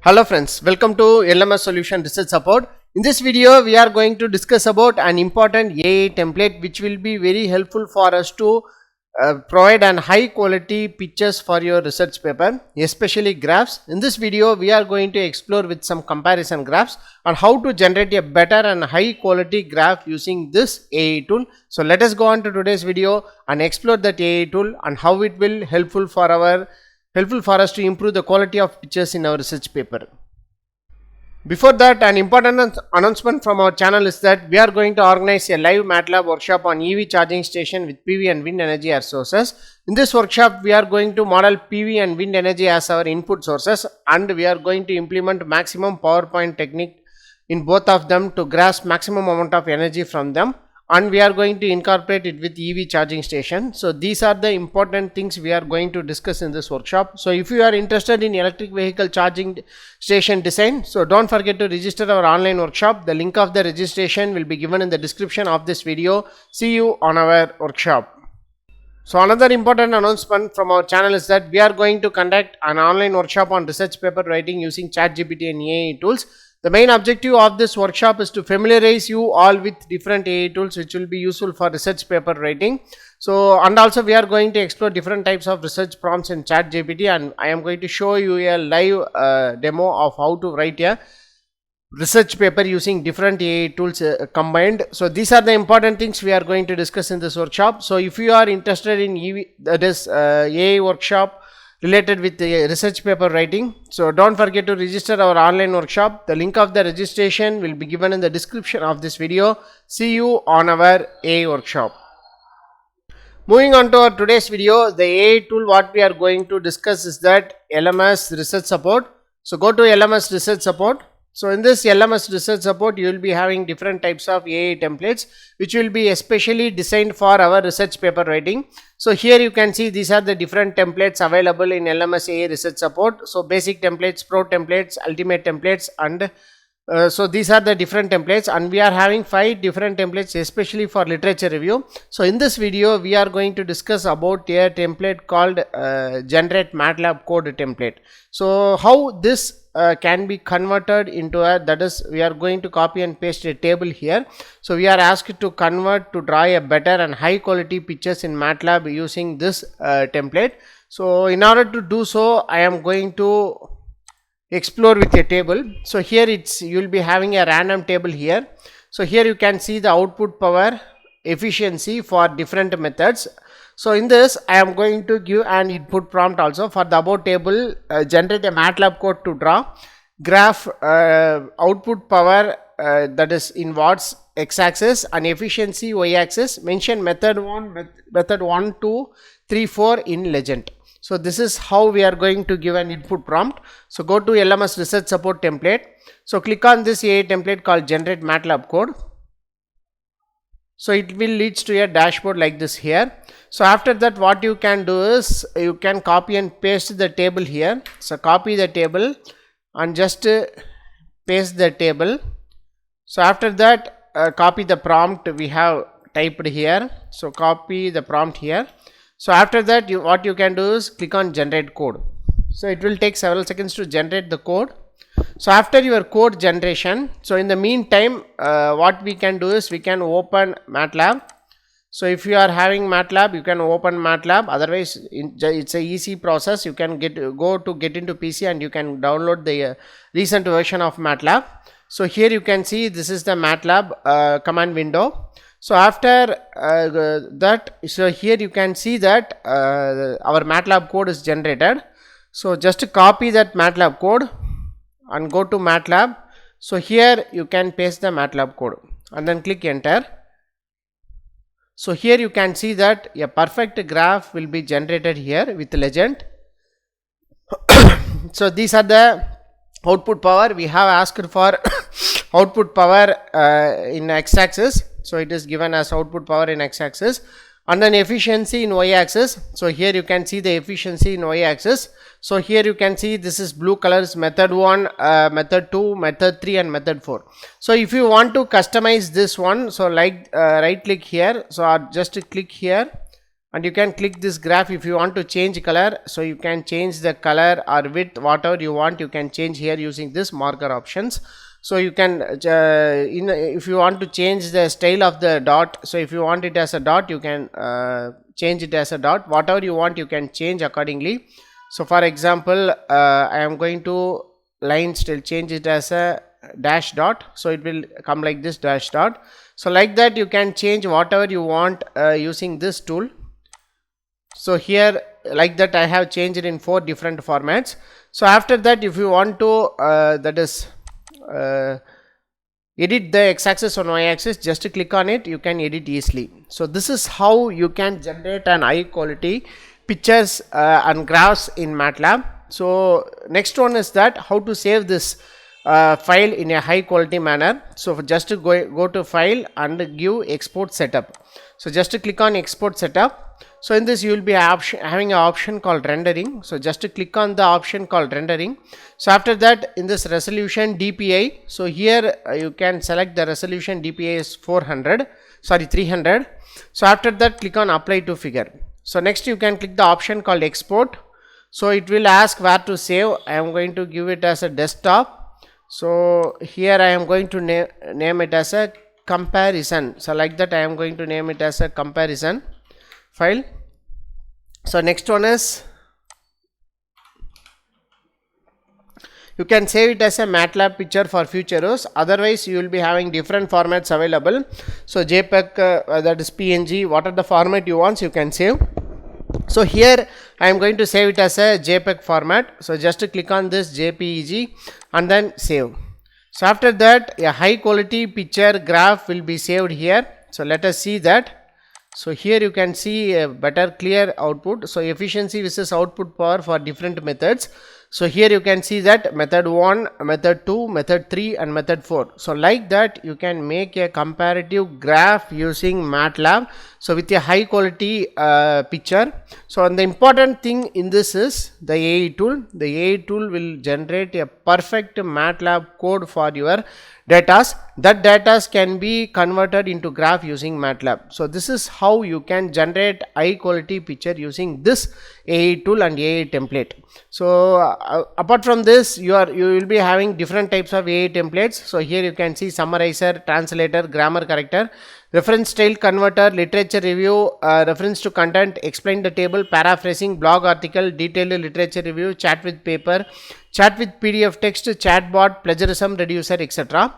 Hello friends, welcome to LMS Solution Research Support. In this video, we are going to discuss about an important AI template which will be very helpful for us to provide an high quality pictures for your research paper, especially graphs. In this video, we are going to explore with some comparison graphs on how to generate a better and high quality graph using this AI tool. So let us go on to today's video and explore that AI tool and how it will helpful for us to improve the quality of pictures in our research paper. Before that, an important announcement from our channel is that we are going to organize a live MATLAB workshop on EV charging station with PV and wind energy as sources. In this workshop, we are going to model PV and wind energy as our input sources, and we are going to implement maximum power point technique in both of them to grasp maximum amount of energy from them. And we are going to incorporate it with EV charging station. So these are the important things we are going to discuss in this workshop. So if you are interested in electric vehicle charging station design, so don't forget to register our online workshop. The link of the registration will be given in the description of this video. See you on our workshop. So another important announcement from our channel is that we are going to conduct an online workshop on research paper writing using ChatGPT and AI tools. The main objective of this workshop is to familiarize you all with different AI tools which will be useful for research paper writing. So, and also we are going to explore different types of research prompts in ChatGPT, and I am going to show you a live demo of how to write a research paper using different AI tools combined. So these are the important things we are going to discuss in this workshop. So if you are interested in AI workshop related with the research paper writing, so don't forget to register our online workshop. The link of the registration will be given in the description of this video. See you on our AI workshop. Moving on to our today's video, the AI tool what we are going to discuss is that LMS Research Support. So go to LMS Research Support. So in this LMS Research Support, you will be having different types of AI templates which will be especially designed for our research paper writing. So here you can see these are the different templates available in LMS AI Research Support. So basic templates, pro templates, ultimate templates, and so these are the different templates, and we are having 5 different templates especially for literature review. So in this video, we are going to discuss about a template called generate MATLAB code template. So how this can be converted into a, that is, we are going to copy and paste a table here. So we are asked to convert to draw a better and high quality pictures in MATLAB using this template. So in order to do so, I am going to explore with a table. So here you will be having a random table here. So here you can see the output power efficiency for different methods. So in this, I am going to give an input prompt also for the above table. Generate a MATLAB code to draw graph output power, that is in watts x-axis, and efficiency y-axis. Mention method 1, 2, 3, 4 in legend. So this is how we are going to give an input prompt. So go to LMS Research Support template. So click on this AI template called generate MATLAB code. So it will lead to a dashboard like this here. So after that, what you can do is you can copy and paste the table here. So copy the table and just paste the table. So after that, copy the prompt we have typed here. So copy the prompt here. So after that, what you can do is click on generate code. So it will take several seconds to generate the code. So after your code generation, so in the meantime, what we can do is we can open MATLAB. So if you are having MATLAB, you can open MATLAB. Otherwise, it's a easy process. You can go to get into PC and you can download the recent version of MATLAB. So here you can see this is the MATLAB command window. So after that, so here you can see that our MATLAB code is generated. So just copy that MATLAB code and go to MATLAB. So here you can paste the MATLAB code and then click enter. So here you can see that a perfect graph will be generated here with legend. So these are the output power. We have asked for output power in x-axis. So it is given as output power in x-axis, and then efficiency in y-axis. So here you can see the efficiency in y-axis. So here you can see this is blue colors, method 1, method 2, method 3 and method 4. So if you want to customize this one, so like right click here, so just click here and you can click this graph. If you want to change color, so you can change the color or width, whatever you want, you can change here using this marker options. So you can if you want to change the style of the dot, so if you want it as a dot, you can change it as a dot. Whatever you want, you can change accordingly. So for example, I am going to line style, change it as a dash dot, so it will come like this, dash dot. So like that you can change whatever you want using this tool. So here like that I have changed it in 4 different formats. So after that, if you want to edit the x-axis on y-axis, just click on it, you can edit easily. So this is how you can generate an high quality pictures and graphs in MATLAB. So next one is that how to save this file in a high quality manner. So just to go to file and give export setup. So just to click on export setup. So in this you will be having an option called rendering. So just to click on the option called rendering. So after that, in this resolution DPI, so here you can select the resolution DPI is 300. So after that, click on apply to figure. So next you can click the option called export. So it will ask where to save. I am going to give it as a desktop. So here I am going to name it as a comparison. So like that I am going to name it as a comparison file. So next one is, you can save it as a MATLAB picture for future use. Otherwise you will be having different formats available. So JPEG, that is PNG, what are the format you want, you can save. So here I am going to save it as a JPEG format. So just to click on this JPEG and then save. So after that, a high quality picture graph will be saved here. So let us see that. So here you can see a better clear output. So efficiency versus output power for different methods. So here you can see that method 1, method 2, method 3 and method 4. So like that you can make a comparative graph using MATLAB. So with a high quality picture. So and the important thing in this is the AI tool. The AI tool will generate a perfect MATLAB code for your datas. That datas can be converted into graph using MATLAB. So this is how you can generate high quality picture using this AI tool and AI template. So apart from this, you will be having different types of AI templates. So here you can see summarizer, translator, grammar corrector, reference style converter, literature review, reference to content, explain the table, paraphrasing, blog article, detailed literature review, chat with paper, chat with PDF text, chatbot, plagiarism reducer, etc.